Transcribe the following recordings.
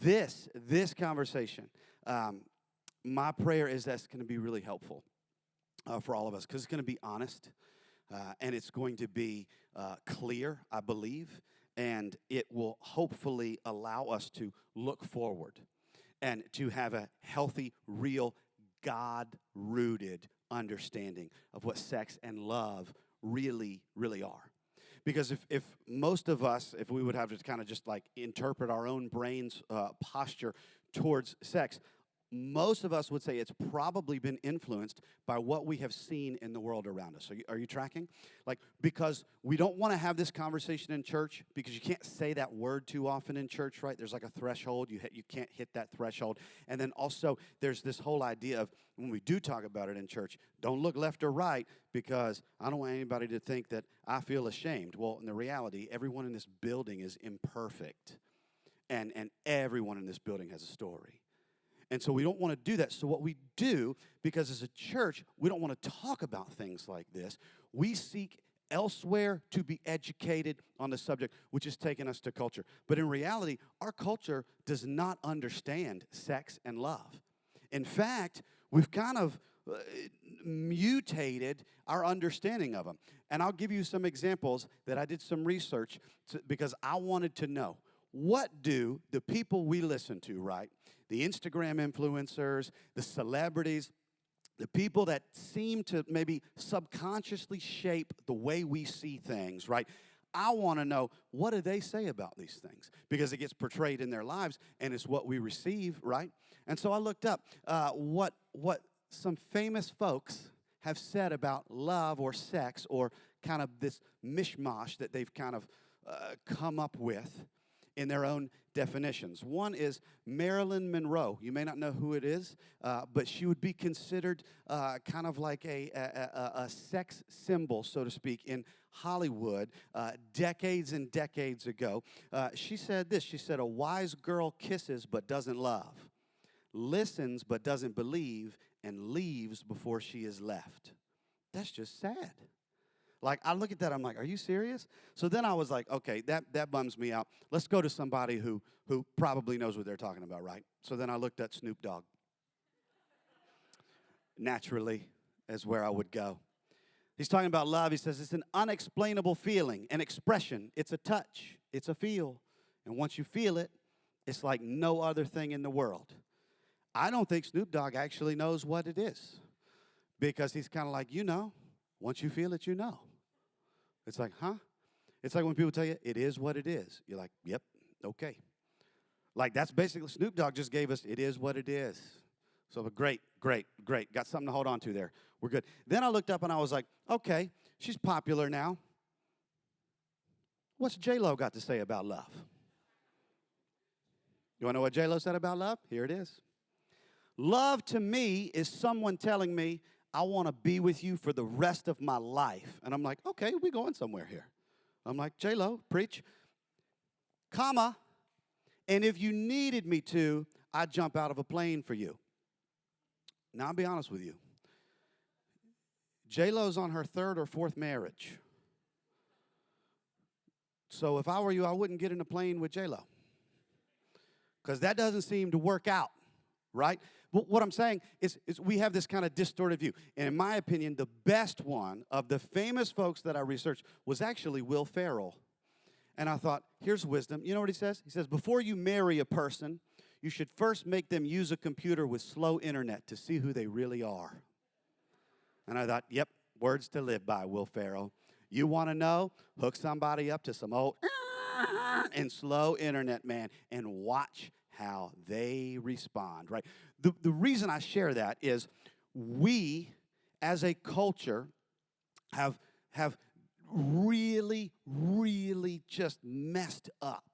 this conversation, my prayer is that's going to be really helpful for all of us because it's going to be honest and it's going to be clear, I believe, and it will hopefully allow us to look forward and to have a healthy, real, God-rooted understanding of what sex and love really, really are. Because if most of us, if we would have to kind of just like interpret our own brain's posture towards sex, most of us would say it's probably been influenced by what we have seen in the world around us. Are you tracking? Like, because we don't want to have this conversation in church because you can't say that word too often in church, right? There's like a threshold. You can't hit that threshold. And then also there's this whole idea of when we do talk about it in church, don't look left or right because I don't want anybody to think that I feel ashamed. Well, in the reality, everyone in this building is imperfect. And everyone in this building has a story. And so we don't want to do that. So what we do, because as a church, we don't want to talk about things like this, we seek elsewhere to be educated on the subject, which has taken us to culture. But in reality, our culture does not understand sex and love. In fact, we've kind of mutated our understanding of them. And I'll give you some examples that I did some research because I wanted to know. What do the people we listen to, right? The Instagram influencers, the celebrities, the people that seem to maybe subconsciously shape the way we see things, right? I want to know, what do they say about these things? Because it gets portrayed in their lives, and it's what we receive, right? And so I looked up what some famous folks have said about love or sex or kind of this mishmash that they've kind of come up with in their own definitions. One is Marilyn Monroe. You may not know who it is, but she would be considered kind of like a sex symbol, so to speak, in Hollywood decades and decades ago. She said this. She said, a wise girl kisses but doesn't love, listens but doesn't believe, and leaves before she is left. That's just sad. Like, I look at that, I'm like, are you serious? So then I was like, okay, that bums me out. Let's go to somebody who probably knows what they're talking about, right? So then I looked at Snoop Dogg. Naturally, is where I would go. He's talking about love. He says it's an unexplainable feeling, an expression. It's a touch. It's a feel. And once you feel it, it's like no other thing in the world. I don't think Snoop Dogg actually knows what it is because he's kind of like, once you feel it, you know. It's like, huh? It's like when people tell you, it is what it is. You're like, yep, okay. Like, that's basically, Snoop Dogg just gave us, it is what it is. So great. Got something to hold on to there. We're good. Then I looked up and I was like, okay, she's popular now. What's J-Lo got to say about love? You want to know what J-Lo said about love? Here it is. Love to me is someone telling me, I want to be with you for the rest of my life. And I'm like, okay, we're going somewhere here. I'm like, J-Lo, preach. Comma, and if you needed me to, I'd jump out of a plane for you. Now, I'll be honest with you. J-Lo's on her third or fourth marriage. So if I were you, I wouldn't get in a plane with J-Lo. Because that doesn't seem to work out, right? What I'm saying is we have this kind of distorted view. And in my opinion, the best one of the famous folks that I researched was actually Will Ferrell. And I thought, here's wisdom. You know what he says? He says, before you marry a person, you should first make them use a computer with slow internet to see who they really are. And I thought, yep, words to live by, Will Ferrell. You want to know? Hook somebody up to some old and slow internet, man, and watch how they respond, right? The reason I share that is we, as a culture, have really, really just messed up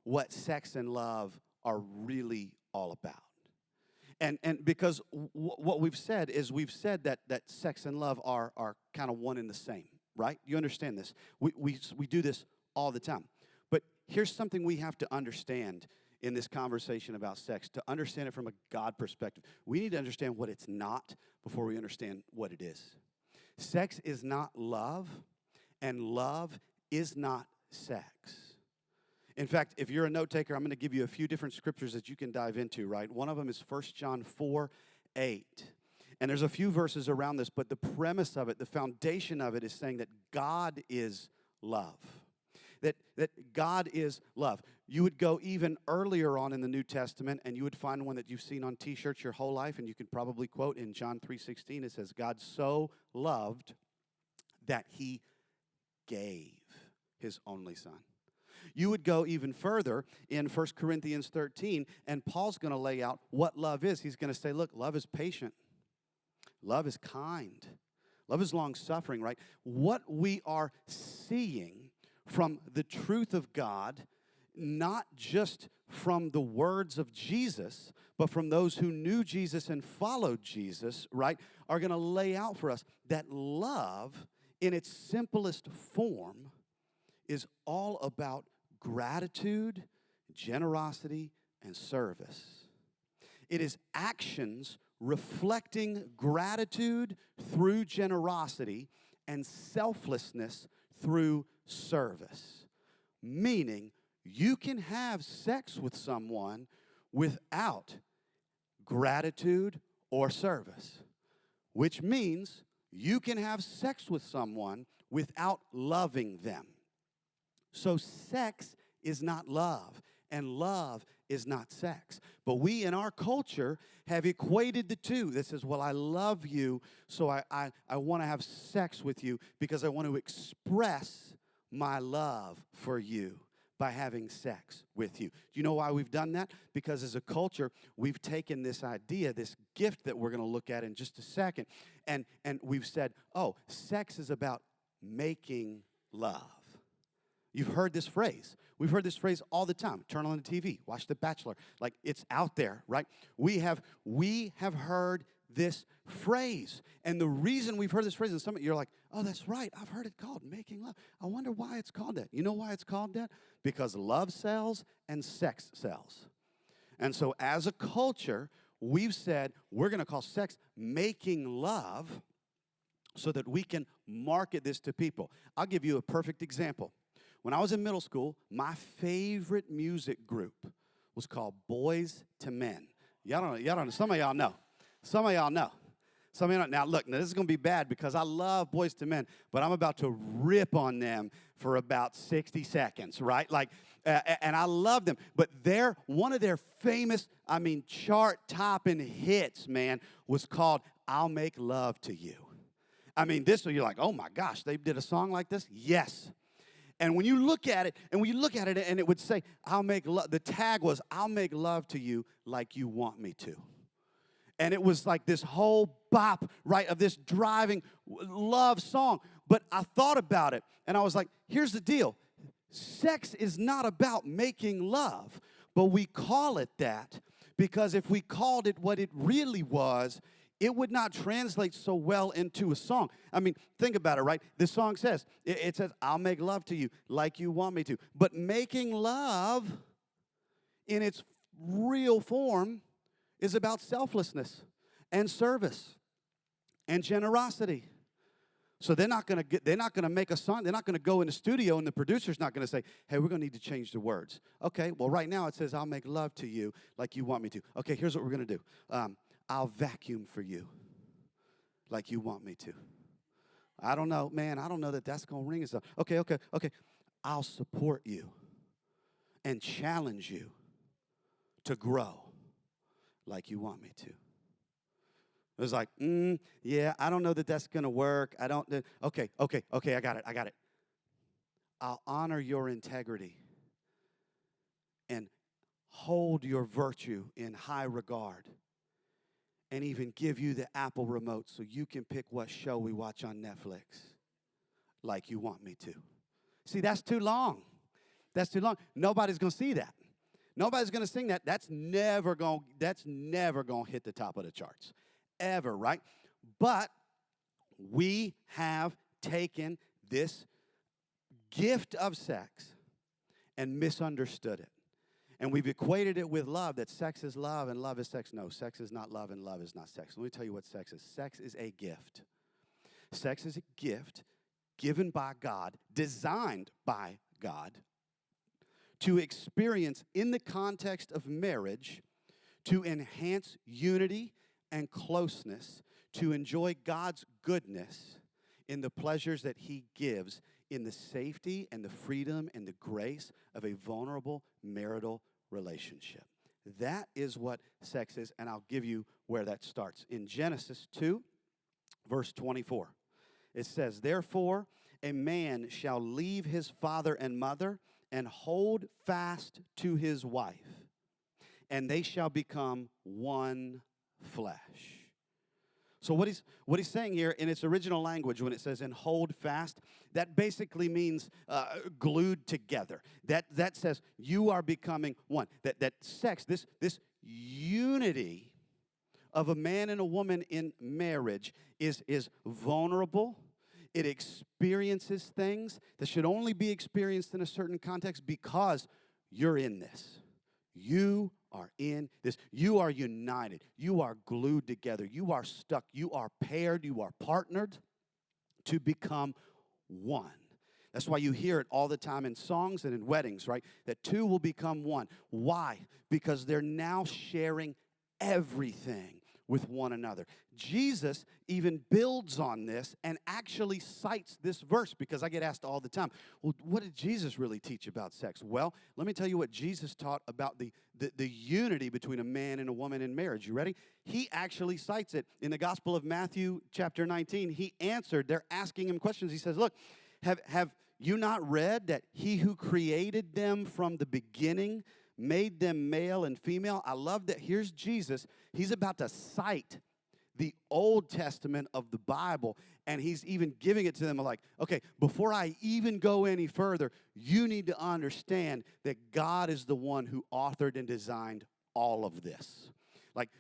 what sex and love are really all about. And because what we've said is we've said that sex and love are kind of one and the same, right? You understand this. We do this all the time. But here's something we have to understand in this conversation about sex. To understand it from a God perspective, we need to understand what it's not before we understand what it is. Sex is not love, and love is not sex. In fact, if you're a note taker, I'm going to give you a few different scriptures that you can dive into, right? One of them is 1 John 4:8. And there's a few verses around this, but the premise of it, the foundation of it is saying that God is love. That God is love. You would go even earlier on in the New Testament, and you would find one that you've seen on T-shirts your whole life, and you could probably quote in John 3:16. It says, God so loved that he gave his only son. You would go even further in 1 Corinthians 13, and Paul's going to lay out what love is. He's going to say, look, love is patient. Love is kind. Love is long-suffering, right? What we are seeing from the truth of God, not just from the words of Jesus, but from those who knew Jesus and followed Jesus, right, are going to lay out for us that love in its simplest form is all about gratitude, generosity, and service. It is actions reflecting gratitude through generosity and selflessness through service. Meaning, you can have sex with someone without gratitude or service, which means you can have sex with someone without loving them. So sex is not love, and love is not sex. But we in our culture have equated the two. That says, well, I love you, so I want to have sex with you because I want to express my love for you by having sex with you. Do you know why we've done that? Because as a culture, we've taken this idea, this gift that we're going to look at in just a second, and we've said, oh, sex is about making love. You've heard this phrase. We've heard this phrase all the time. Turn on the TV, watch The Bachelor. Like, it's out there, right? We have heard this phrase. And the reason we've heard this phrase, and some of you are like, oh, that's right. I've heard it called making love. I wonder why it's called that. You know why it's called that? Because love sells and sex sells. And so as a culture, we've said we're going to call sex making love so that we can market this to people. I'll give you a perfect example. When I was in middle school, my favorite music group was called Boyz II Men. Y'all don't know. Some of y'all know. Some of y'all know. Now, look, this is going to be bad because I love Boyz II Men, but I'm about to rip on them for about 60 seconds, right? And I love them. But one of their famous, chart-topping hits, man, was called I'll Make Love to You. You're like, oh, my gosh, they did a song like this? Yes. And when you look at it, and it would say, I'll make love, the tag was, I'll make love to you like you want me to. And it was like this whole bop, right, of this driving love song. But I thought about it, and I was like, here's the deal. Sex is not about making love, but we call it that because if we called it what it really was, it would not translate so well into a song. Think about it, right? This song says, it says, I'll make love to you like you want me to. But making love in its real form is about selflessness and service and generosity. So they're not going to make a song. They're not going to go in the studio, and the producer's not going to say, hey, we're going to need to change the words. Okay, well, right now it says, I'll make love to you like you want me to. Okay, here's what we're going to do. I'll vacuum for you like you want me to. I don't know, man. I don't know that that's going to ring and stuff. Okay. I'll support you and challenge you to grow like you want me to. It was like, yeah, I don't know that that's going to work. Okay, I got it. I'll honor your integrity and hold your virtue in high regard. And even give you the Apple remote so you can pick what show we watch on Netflix like you want me to. See, that's too long. Nobody's going to see that. Nobody's going to sing that. That's never going to hit the top of the charts. Ever, right? But we have taken this gift of sex and misunderstood it. And we've equated it with love, that sex is love and love is sex. No, sex is not love and love is not sex. Let me tell you what sex is. Sex is a gift. Sex is a gift given by God, designed by God, to experience in the context of marriage, to enhance unity and closeness, to enjoy God's goodness in the pleasures that He gives in the safety and the freedom and the grace of a vulnerable marital relationship. That is what sex is, and I'll give you where that starts. In Genesis 2, verse 24, it says, "Therefore a man shall leave his father and mother and hold fast to his wife, and they shall become one flesh." So what he's saying here in its original language, when it says "and hold fast," that basically means glued together. That says you are becoming one. That sex, this unity of a man and a woman in marriage is vulnerable. It experiences things that should only be experienced in a certain context because you're in this. You are in this. You are united. You are glued together. You are stuck. You are paired. You are partnered to become one. That's why you hear it all the time in songs and in weddings, right? That two will become one. Why? Because they're now sharing everything with one another. Jesus even builds on this and actually cites this verse, because I get asked all the time, well, what did Jesus really teach about sex? Well, let me tell you what Jesus taught about the unity between a man and a woman in marriage. You ready? He actually cites it in the Gospel of Matthew chapter 19. He answered, they're asking him questions. He says, look, have you not read that He who created them from the beginning made them male and female? I love that. Here's Jesus. He's about to cite the Old Testament of the Bible, and he's even giving it to them like, okay, before I even go any further, you need to understand that God is the one who authored and designed all of this. Like,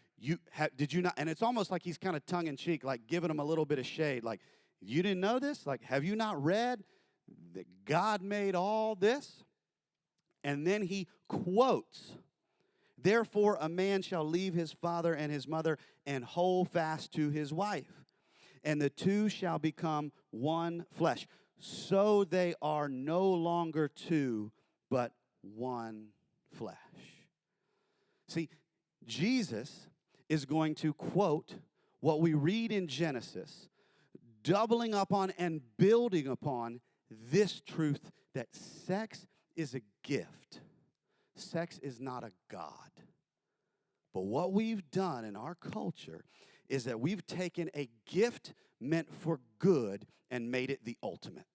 did you not? And it's almost like he's kind of tongue-in-cheek, like giving them a little bit of shade. Like, you didn't know this? Like, have you not read that God made all this? And then he quotes, "Therefore a man shall leave his father and his mother and hold fast to his wife, and the two shall become one flesh. So they are no longer two, but one flesh." See, Jesus is going to quote what we read in Genesis, doubling up on and building upon this truth that sex is a gift. Sex is not a god. But what we've done in our culture is that we've taken a gift meant for good and made it the ultimate.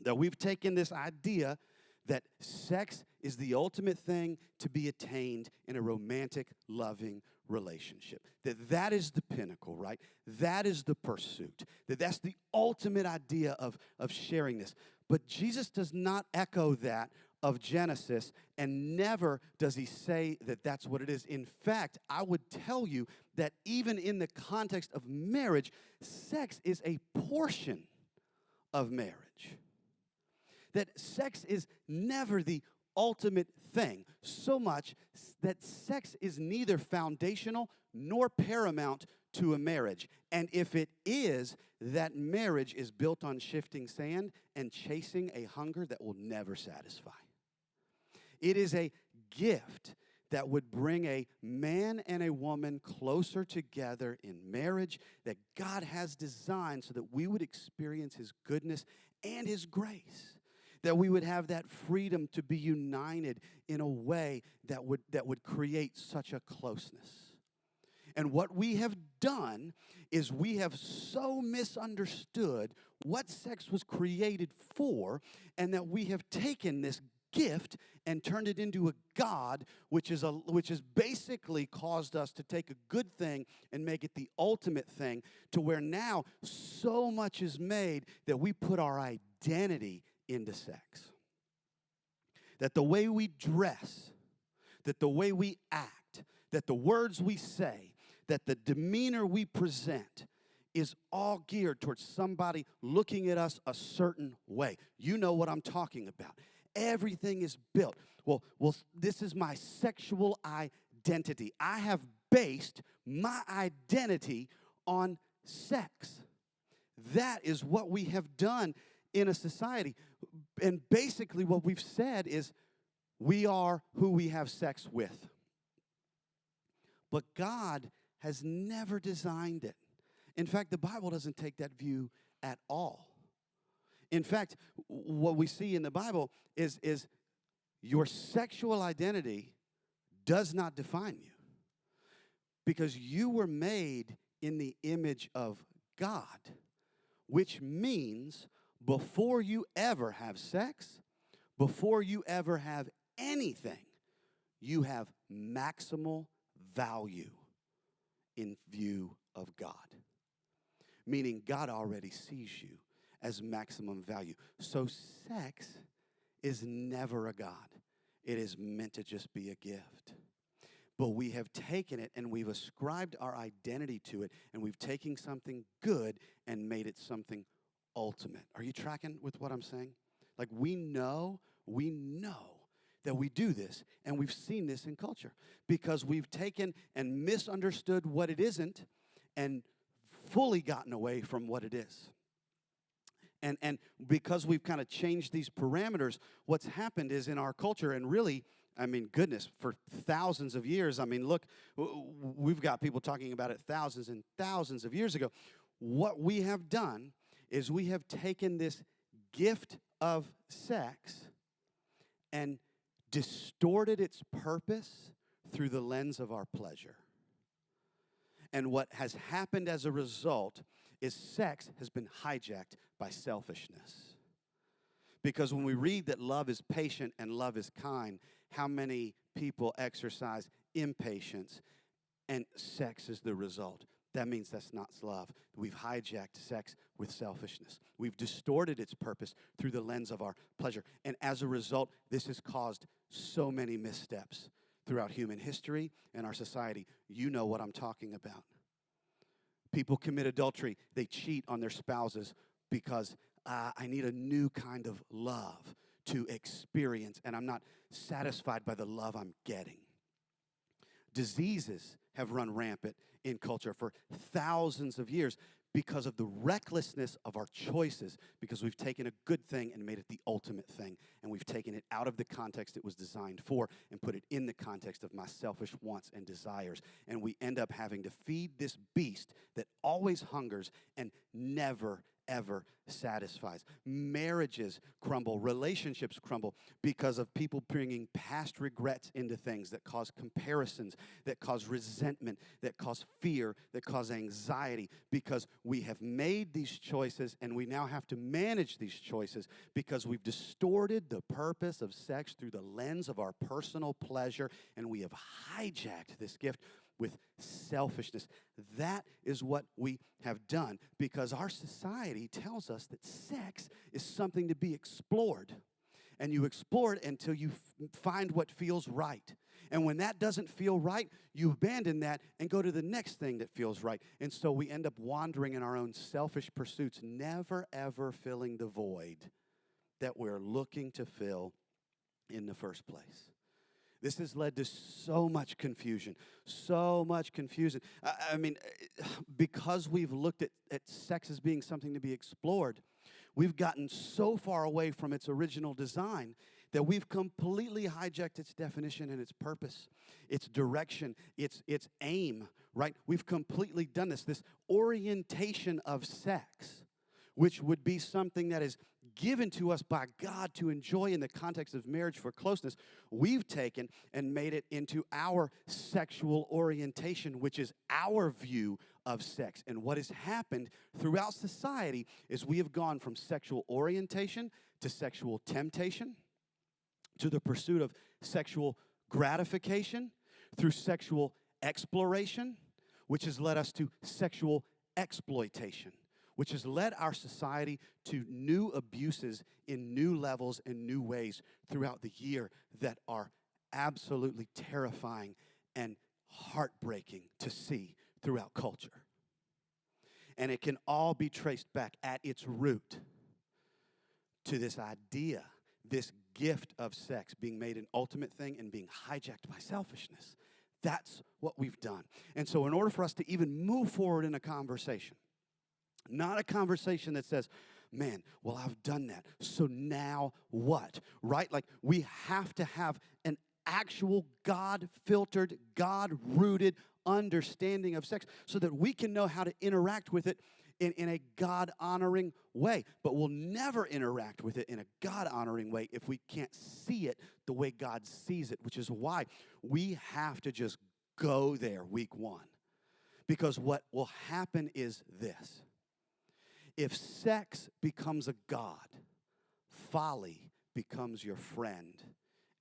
That we've taken this idea that sex is the ultimate thing to be attained in a romantic, loving relationship. That is the pinnacle, right? That is the pursuit. That's the ultimate idea of sharing this. But Jesus does not echo that of Genesis, and never does he say that that's what it is. In fact, I would tell you that even in the context of marriage, sex is a portion of marriage. That sex is never the ultimate thing, so much that sex is neither foundational nor paramount to a marriage. And if it is, that marriage is built on shifting sand and chasing a hunger that will never satisfy. It is a gift that would bring a man and a woman closer together in marriage that God has designed so that we would experience His goodness and His grace. That we would have that freedom to be united in a way that would create such a closeness. And what we have done is we have so misunderstood what sex was created for, and that we have taken this gift and turned it into a god, which has basically caused us to take a good thing and make it the ultimate thing, to where now so much is made that we put our identity into sex. That the way we dress, that the way we act, that the words we say, that the demeanor we present is all geared towards somebody looking at us a certain way. You know what I'm talking about. Everything is built. Well, this is my sexual identity. I have based my identity on sex. That is what we have done in a society. And basically what we've said is We are who we have sex with. But God has never designed it. In fact, the Bible doesn't take that view at all. In fact, what we see in the Bible is your sexual identity does not define you, because you were made in the image of God, which means before you ever have sex, before you ever have anything, you have maximal value in view of God. Meaning God already sees you as maximum value. So sex is never a God. It is meant to just be a gift. But we have taken it and we've ascribed our identity to it, and we've taken something good and made it something ultimate. Are you tracking with what I'm saying? Like we know that we do this, and we've seen this in culture because we've taken and misunderstood what it isn't and fully gotten away from what it is. And because we've kind of changed these parameters, what's happened is in our culture, and really, I mean, goodness, for thousands of years, I mean, look, we've got people talking about it thousands and thousands of years ago. What we have done is we have taken this gift of sex and distorted its purpose through the lens of our pleasure. And what has happened as a result is sex has been hijacked by selfishness. Because when we read that love is patient and love is kind, how many people exercise impatience and sex is the result? That means that's not love. We've hijacked sex with selfishness. We've distorted its purpose through the lens of our pleasure. And as a result, this has caused so many missteps throughout human history and our society. You know what I'm talking about. People commit adultery. They cheat on their spouses because I need a new kind of love to experience, and I'm not satisfied by the love I'm getting. Diseases have run rampant in culture for thousands of years because of the recklessness of our choices, because we've taken a good thing and made it the ultimate thing, and we've taken it out of the context it was designed for and put it in the context of my selfish wants and desires, and we end up having to feed this beast that always hungers and never ever satisfies. Marriages crumble, relationships crumble because of people bringing past regrets into things that cause comparisons, that cause resentment, that cause fear, that cause anxiety, because we have made these choices and we now have to manage these choices because we've distorted the purpose of sex through the lens of our personal pleasure, and we have hijacked this gift with selfishness. That is what we have done because our society tells us that sex is something to be explored. And you explore it until you find what feels right. And when that doesn't feel right, you abandon that and go to the next thing that feels right. And so we end up wandering in our own selfish pursuits, never ever filling the void that we're looking to fill in the first place. This has led to so much confusion, so much confusion. I mean, because we've looked at sex as being something to be explored, we've gotten so far away from its original design that we've completely hijacked its definition and its purpose, its direction, its aim, right? We've completely done this orientation of sex, which would be something that is given to us by God to enjoy in the context of marriage for closeness, we've taken and made it into our sexual orientation, which is our view of sex. And what has happened throughout society is we have gone from sexual orientation to sexual temptation, to the pursuit of sexual gratification, through sexual exploration, which has led us to sexual exploitation, which has led our society to new abuses in new levels and new ways throughout the year that are absolutely terrifying and heartbreaking to see throughout culture. And it can all be traced back at its root to this idea, this gift of sex being made an ultimate thing and being hijacked by selfishness. That's what we've done. And so in order for us to even move forward in a conversation, not a conversation that says, man, well, I've done that. So now what? Right? Like, we have to have an actual God-filtered, God-rooted understanding of sex so that we can know how to interact with it in a God-honoring way. But we'll never interact with it in a God-honoring way if we can't see it the way God sees it, which is why we have to just go there week one. Because what will happen is this. If sex becomes a god, folly becomes your friend,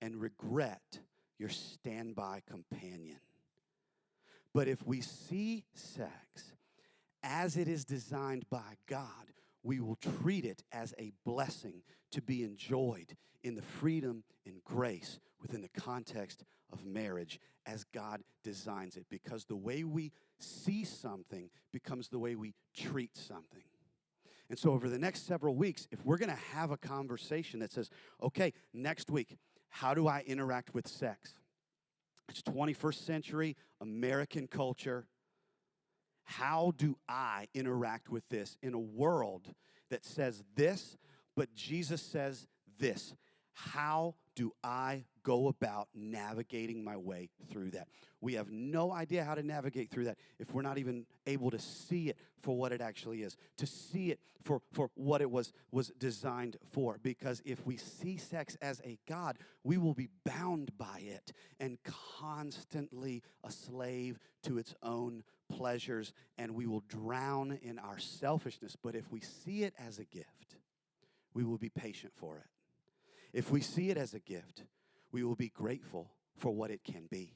and regret your standby companion. But if we see sex as it is designed by God, we will treat it as a blessing to be enjoyed in the freedom and grace within the context of marriage as God designs it. Because the way we see something becomes the way we treat something. And so over the next several weeks, if we're going to have a conversation that says, okay, next week, how do I interact with sex? It's 21st century American culture. How do I interact with this in a world that says this, but Jesus says this? How do I go about navigating my way through that? We have no idea how to navigate through that if we're not even able to see it for what it actually is, to see it for what it was designed for. Because if we see sex as a god, we will be bound by it and constantly a slave to its own pleasures, and we will drown in our selfishness. But if we see it as a gift, we will be patient for it. If we see it as a gift, we will be grateful for what it can be.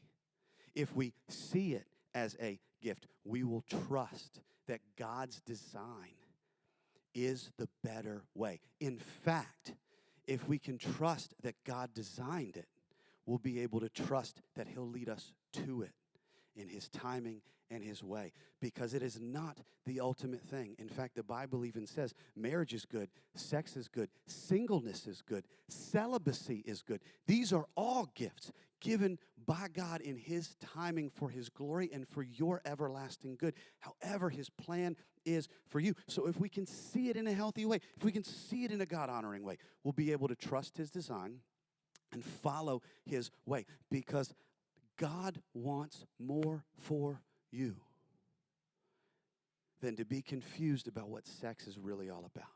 If we see it as a gift, we will trust that God's design is the better way. In fact, if we can trust that God designed it, we'll be able to trust that He'll lead us to it in His timing and His way, because it is not the ultimate thing. In fact, the Bible even says marriage is good, sex is good, singleness is good, celibacy is good. These are all gifts given by God in His timing for His glory and for your everlasting good, however His plan is for you. So if we can see it in a healthy way, if we can see it in a God-honoring way, we'll be able to trust His design and follow His way, because God wants more for you than to be confused about what sex is really all about.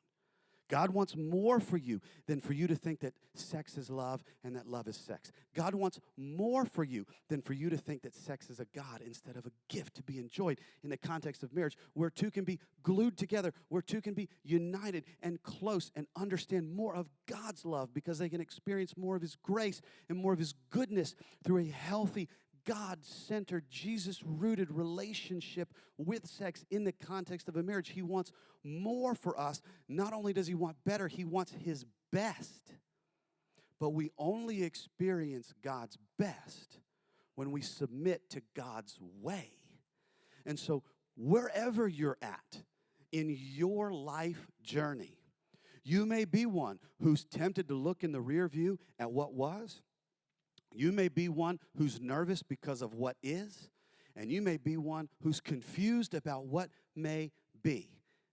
God wants more for you than for you to think that sex is love and that love is sex. God wants more for you than for you to think that sex is a god instead of a gift to be enjoyed in the context of marriage, where two can be glued together, where two can be united and close and understand more of God's love, because they can experience more of His grace and more of His goodness through a healthy, God-centered, Jesus-rooted relationship with sex in the context of a marriage. He wants more for us. Not only does He want better, He wants His best. But we only experience God's best when we submit to God's way. And so wherever you're at in your life journey, you may be one who's tempted to look in the rear view at what was. You may be one who's nervous because of what is, and you may be one who's confused about what may be.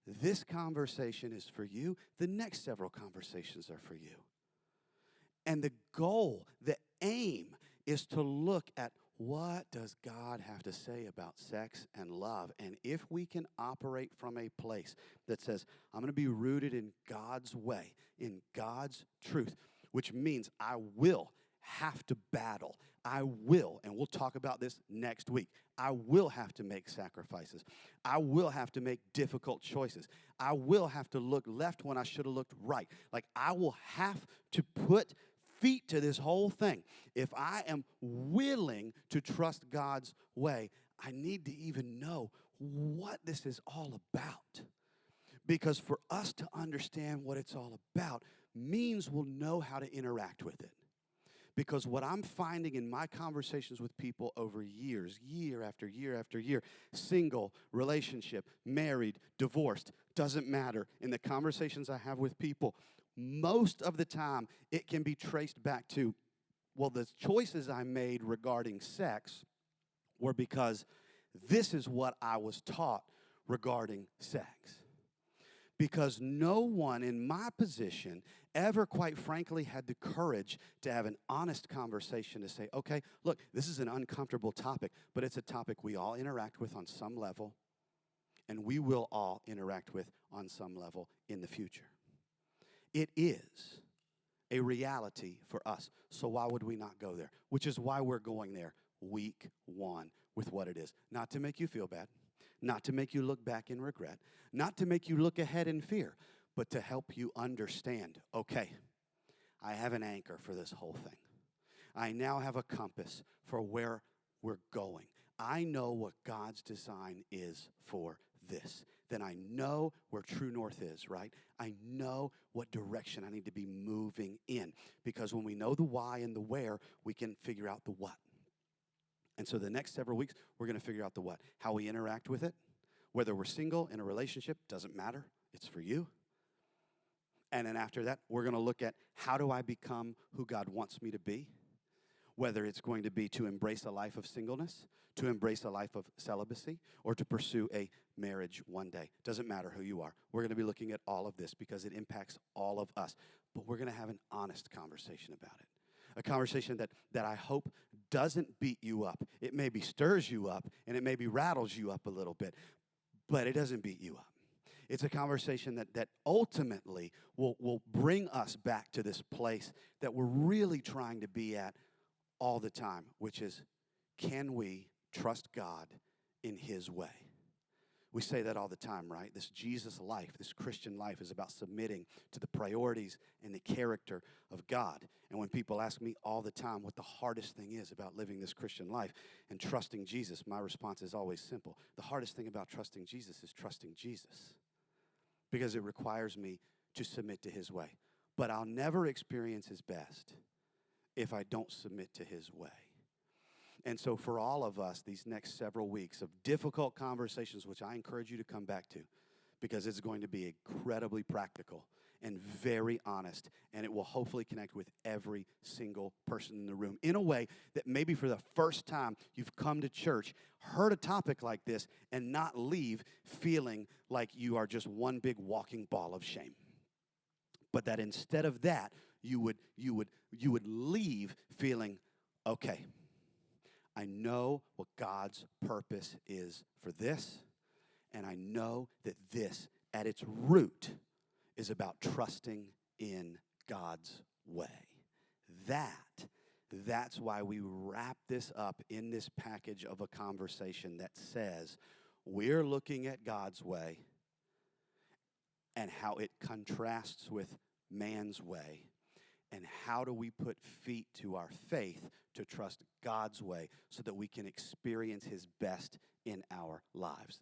This conversation is for you. The next several conversations are for you. And the goal, the aim, is to look at what does God have to say about sex and love. And if we can operate from a place that says, I'm going to be rooted in God's way, in God's truth, which means I will have to battle. I will, and we'll talk about this next week, I will have to make sacrifices. I will have to make difficult choices. I will have to look left when I should have looked right. Like, I will have to put feet to this whole thing. If I am willing to trust God's way, I need to even know what this is all about. Because for us to understand what it's all about means we'll know how to interact with it. Because what I'm finding in my conversations with people over years, year after year after year, single, relationship, married, divorced, doesn't matter. In the conversations I have with people, most of the time it can be traced back to, well, the choices I made regarding sex were because this is what I was taught regarding sex. because no one in my position ever, quite frankly, had the courage to have an honest conversation to say, okay, look, this is an uncomfortable topic, but it's a topic we all interact with on some level, and we will all interact with on some level in the future. It is a reality for us. So why would we not go there? Which is why we're going there week 1 with what it is. Not to make you feel bad, not to make you look back in regret, not to make you look ahead in fear, but to help you understand, okay, I have an anchor for this whole thing. I now have a compass for where we're going. I know what God's design is for this. Then I know where true north is, right? I know what direction I need to be moving in. Because when we know the why and the where, we can figure out the what. And so the next several weeks, we're going to figure out the what. How we interact with it. Whether we're single, in a relationship, doesn't matter. It's for you. And then after that, we're going to look at how do I become who God wants me to be? Whether it's going to be to embrace a life of singleness, to embrace a life of celibacy, or to pursue a marriage one day. Doesn't matter who you are. We're going to be looking at all of this because it impacts all of us. But we're going to have an honest conversation about it. A conversation that I hope doesn't beat you up. It maybe stirs you up, and it maybe rattles you up a little bit, but it doesn't beat you up. It's a conversation that ultimately will bring us back to this place that we're really trying to be at all the time, which is, can we trust God in His way? We say that all the time, right? This Jesus life, this Christian life is about submitting to the priorities and the character of God. And when people ask me all the time what the hardest thing is about living this Christian life and trusting Jesus, my response is always simple. The hardest thing about trusting Jesus is trusting Jesus, because it requires me to submit to His way. But I'll never experience His best if I don't submit to His way. And so for all of us, these next several weeks of difficult conversations, which I encourage you to come back to, because it's going to be incredibly practical and very honest, and it will hopefully connect with every single person in the room in a way that maybe for the first time you've come to church, heard a topic like this, and not leave feeling like you are just one big walking ball of shame. But that instead of that, you would leave feeling, okay, I know what God's purpose is for this, and I know that this, at its root, is about trusting in God's way. That's why we wrap this up in this package of a conversation that says we're looking at God's way and how it contrasts with man's way. And how do we put feet to our faith to trust God's way so that we can experience His best in our lives?